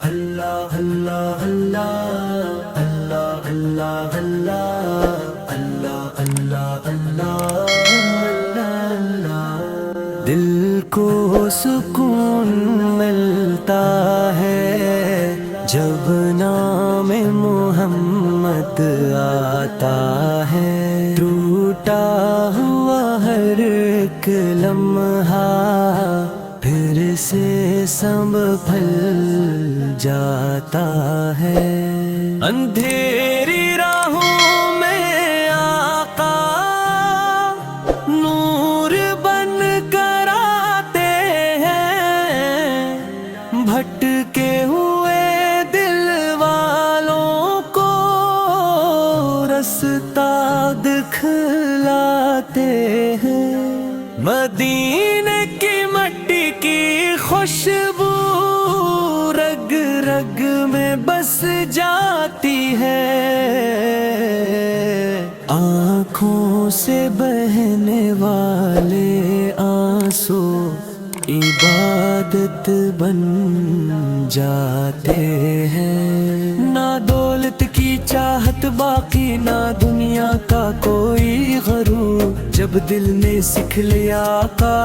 اللہ اللہ اللہ اللہ اللہ اللہ اللہ اللہ اللہ اللہ، دل کو سکون ملتا ہے جب نام محمد آتا ہے، ٹوٹا ہوا ہر ایک لمحہ پھر سے سنبھل جاتا ہے، اندھیری راہوں میں آقا نور بن کر آتے ہیں، بھٹکے ہوئے دل والوں کو رستہ دکھلاتے ہیں، مدینے کی مٹی کی خوشبو رگ رگ میں بس جاتی ہے، آنکھوں سے بہنے والے آنسو عبادت بن جاتے ہیں، نہ دولت کی چاہت باقی نہ دنیا کا کوئی غرور، جب دل نے سیکھ لیا آقا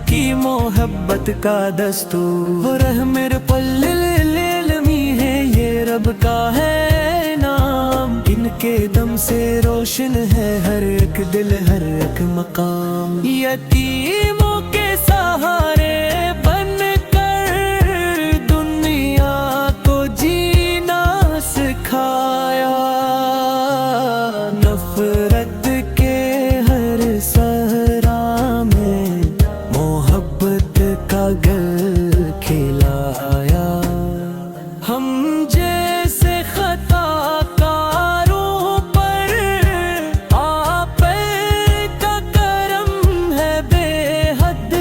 کی محبت کا دستور، وہ رحم للعالمین ہے یہ رب کا ہے نام، ان کے دم سے روشن ہے ہر ایک دل ہر ایک مقام، یتیموں کے سہارے بن کر دنیا کو جینا سکھایا، نفرت کے ہر صحرا میں محبت کا گل کھلایا، ہم جیسے خطا کاروں پر آپ کا کرم ہے بے حد،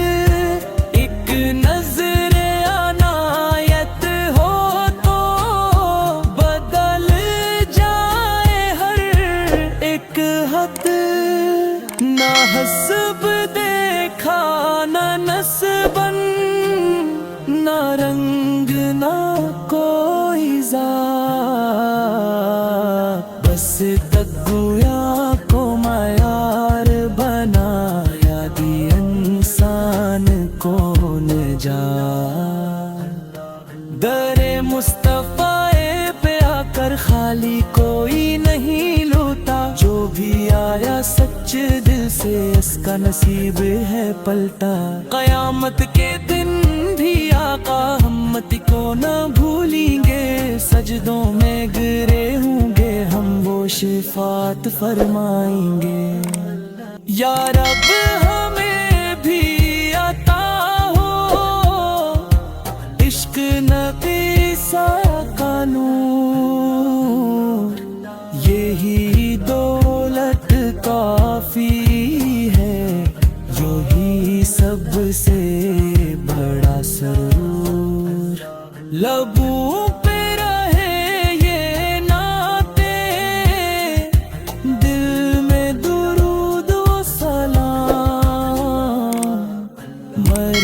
ایک نظر عنایت ہو تو بدل جائے ہر ایک حد، نہ حسب دیکھا نہ نسباً نہ رنگ نہ کوئی ذات، بس تقویٰ کو معیار بنایا دی انسان کو نجات، در مصطفیٰ پہ آ کر خالی کوئی نہیں لوٹا، جو بھی آیا سچ دل سے اس کا نصیب ہے پلٹا، قیامت کے دن بھی آقا ہمتی کو نہ بھولیں گے، سجدوں میں گرے ہوں گے ہم وہ شفاعت فرمائیں گے، یا رب ہمیں بھی عطا ہو عشق نبی سا کا نور، یہی دولت کافی ہے یہی سب سے بڑا سرور، لبوں پہ رہے یہ نعتیں دل میں درود و سلام، مر